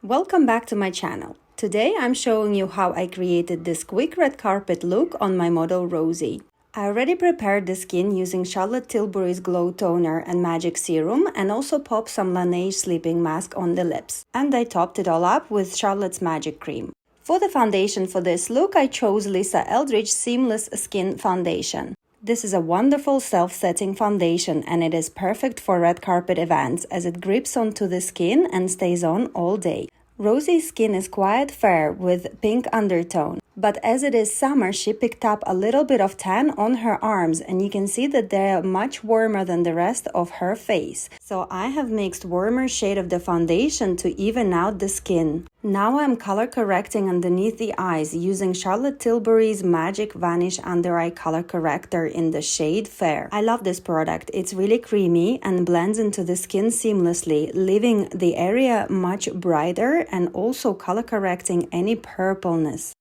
Welcome back to my channel. Today I'm showing you how I created this quick red carpet look on my model Rosie. I already prepared the skin using Charlotte Tilbury's Glow Toner and Magic Serum and also popped some Laneige sleeping mask on the lips. And I topped it all up with Charlotte's Magic Cream. For the foundation for this look, I chose Lisa Eldridge Seamless Skin Foundation. This is a wonderful self-setting foundation and it is perfect for red carpet events as it grips onto the skin and stays on all day. Rosie's skin is quite fair with pink undertone, but as it is summer, she picked up a little bit of tan on her arms and you can see that they're much warmer than the rest of her face. So I have mixed warmer shade of the foundation to even out the skin. Now I'm color correcting underneath the eyes using Charlotte Tilbury's Magic Vanish Under Eye Color Corrector in the shade Fair. I love this product. It's really creamy and blends into the skin seamlessly, leaving the area much brighter and also color correcting any purpleness.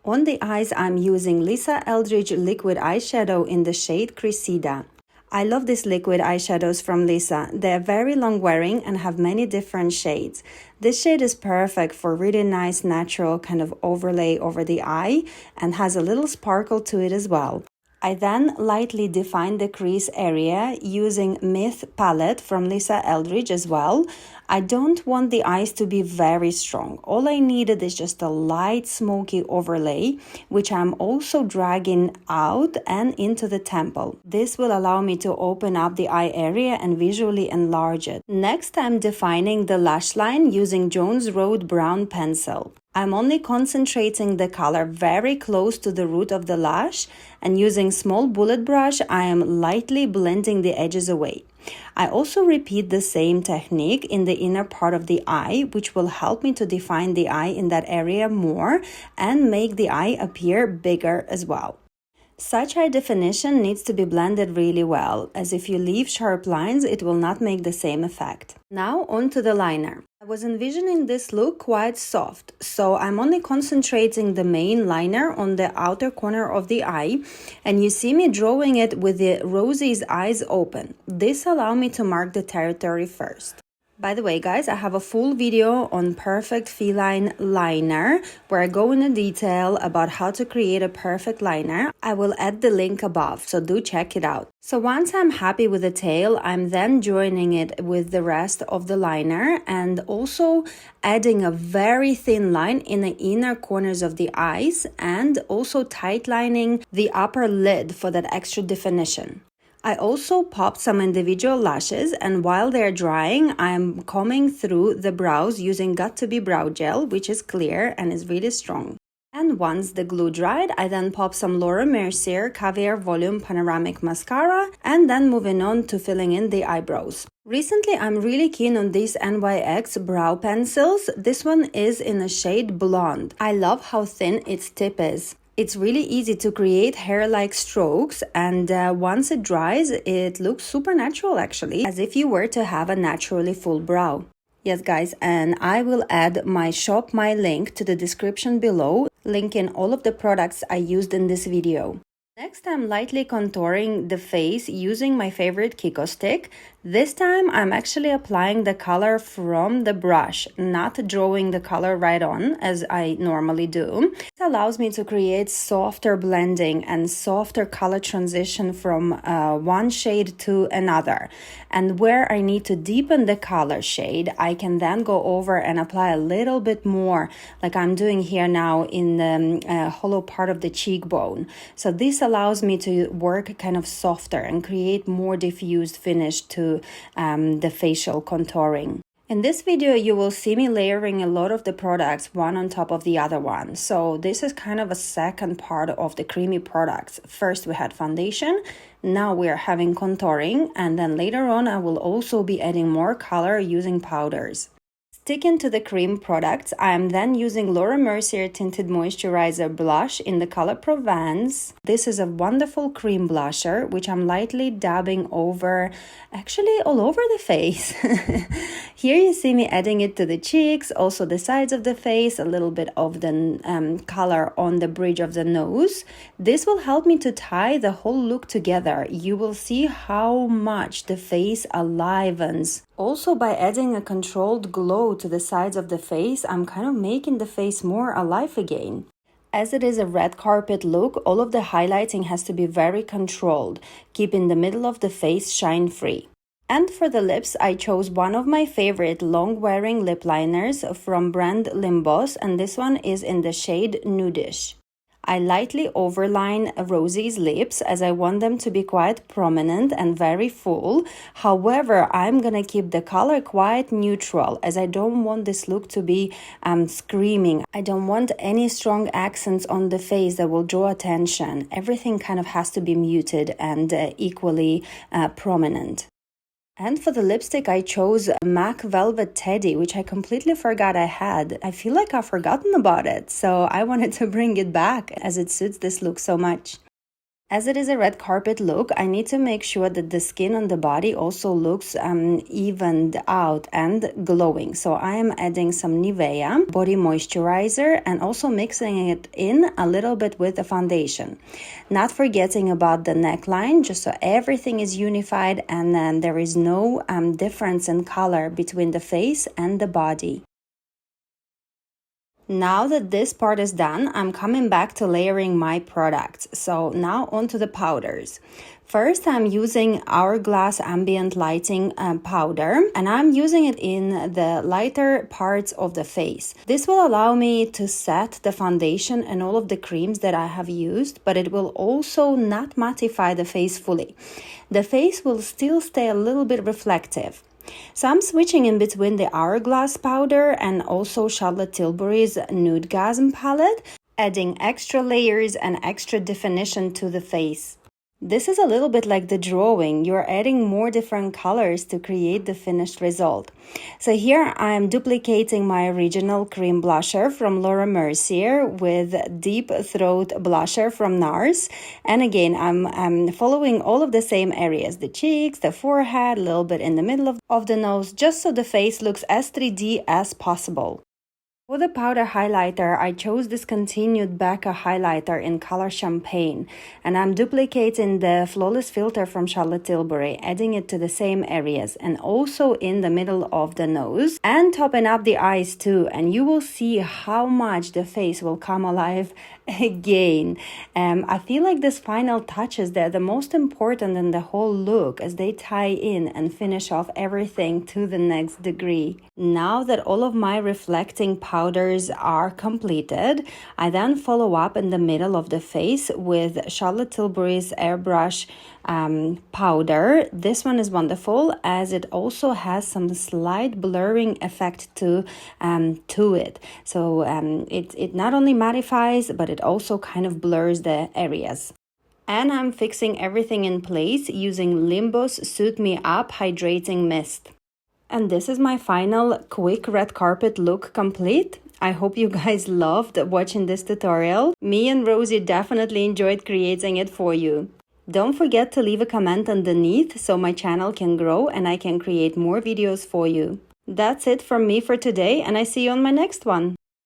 On the eyes, I'm using Lisa Eldridge Liquid Eyeshadow in the shade Cressida. I love these liquid eyeshadows from Lisa. They're very long wearing and have many different shades. This shade is perfect for really nice natural kind of overlay over the eye and has a little sparkle to it as well. I then lightly define the crease area using Myth palette from Lisa Eldridge as well. I don't want the eyes to be very strong. All I needed is just a light smoky overlay, which I'm also dragging out and into the temple. This will allow me to open up the eye area and visually enlarge it. Next, I'm defining the lash line using Jones Road Brown pencil. I'm only concentrating the color very close to the root of the lash and using small bullet brush, I am lightly blending the edges away. I also repeat the same technique in the inner part of the eye, which will help me to define the eye in that area more and make the eye appear bigger as well. Such high definition needs to be blended really well, as if you leave sharp lines, it will not make the same effect. Now on to the liner. I was envisioning this look quite soft, so I'm only concentrating the main liner on the outer corner of the eye, and you see me drawing it with the Rosie's eyes open. This allows me to mark the territory first. By the way, guys, I have a full video on perfect feline liner where I go into detail about how to create a perfect liner. I will add the link above, so do check it out. So once I'm happy with the tail, I'm then joining it with the rest of the liner and also adding a very thin line in the inner corners of the eyes and also tightlining the upper lid for that extra definition. I also popped some individual lashes and while they're drying, I'm combing through the brows using Got2b Brow Gel, which is clear and is really strong. And once the glue dried, I then popped some Laura Mercier Caviar Volume Panoramic Mascara and then moving on to filling in the eyebrows. Recently, I'm really keen on these NYX brow pencils. This one is in the shade Blonde. I love how thin its tip is. It's really easy to create hair-like strokes and once it dries, it looks super natural actually, as if you were to have a naturally full brow. Yes guys, and I will add my Shop My link to the description below, linking all of the products I used in this video. Next, I'm lightly contouring the face using my favorite Kiko stick. This time, I'm actually applying the color from the brush, not drawing the color right on as I normally do. This allows me to create softer blending and softer color transition from one shade to another. And where I need to deepen the color shade, I can then go over and apply a little bit more, like I'm doing here now in the hollow part of the cheekbone. So this allows me to work kind of softer and create more diffused finish to the facial contouring. In this video, you will see me layering a lot of the products one on top of the other one. So this is kind of a second part of the creamy products. First we had foundation, now we are having contouring, and then later on I will also be adding more color using powders. Sticking to the cream products, I am then using Laura Mercier Tinted Moisturizer Blush in the color Provence. This is a wonderful cream blusher, which I'm lightly dabbing over, actually all over the face. Here you see me adding it to the cheeks, also the sides of the face, a little bit of the color on the bridge of the nose. This will help me to tie the whole look together. You will see how much the face alivens Also, by adding a controlled glow to the sides of the face, I'm kind of making the face more alive again. As it is a red carpet look, all of the highlighting has to be very controlled, keeping the middle of the face shine-free. And for the lips, I chose one of my favorite long-wearing lip liners from brand Limbos, and this one is in the shade Nudish. I lightly overline Rosie's lips as I want them to be quite prominent and very full. However, I'm gonna keep the color quite neutral as I don't want this look to be screaming. I don't want any strong accents on the face that will draw attention. Everything kind of has to be muted and equally prominent. And for the lipstick, I chose MAC Velvet Teddy, which I completely forgot I had. I feel like I've forgotten about it, so I wanted to bring it back as it suits this look so much. As it is a red carpet look, I need to make sure that the skin on the body also looks evened out and glowing. So I am adding some Nivea body moisturizer and also mixing it in a little bit with the foundation. Not forgetting about the neckline, just so everything is unified and then there is no difference in color between the face and the body. Now that this part is done, I'm coming back to layering my products. So now onto the powders. First, I'm using Hourglass Ambient Lighting powder, and I'm using it in the lighter parts of the face. This will allow me to set the foundation and all of the creams that I have used, but it will also not mattify the face fully. The face will still stay a little bit reflective. So I'm switching in between the Hourglass powder and also Charlotte Tilbury's Nudegasm palette, adding extra layers and extra definition to the face. This is a little bit like the drawing. You're adding more different colors to create the finished result. So here I'm duplicating my original cream blusher from Laura Mercier with Deep Throat blusher from NARS. And again, I'm following all of the same areas, the cheeks, the forehead, a little bit in the middle of the nose, just so the face looks as 3D as possible. For the powder highlighter, I chose this Continued Becca highlighter in color Champagne, and I'm duplicating the Flawless filter from Charlotte Tilbury, adding it to the same areas and also in the middle of the nose and topping up the eyes too, and you will see how much the face will come alive again. I feel like these final touches, they're the most important in the whole look as they tie in and finish off everything to the next degree. Now that all of my reflecting powders are completed, I then follow up in the middle of the face with Charlotte Tilbury's Airbrush powder. This one is wonderful as it also has some slight blurring effect to it. So it not only mattifies, but it also kind of blurs the areas. And I'm fixing everything in place using Limbos Suit Me Up Hydrating Mist. And this is my final quick red carpet look complete. I hope you guys loved watching this tutorial. Me and Rosie definitely enjoyed creating it for you. Don't forget to leave a comment underneath so my channel can grow and I can create more videos for you. That's it from me for today, and I see you on my next one.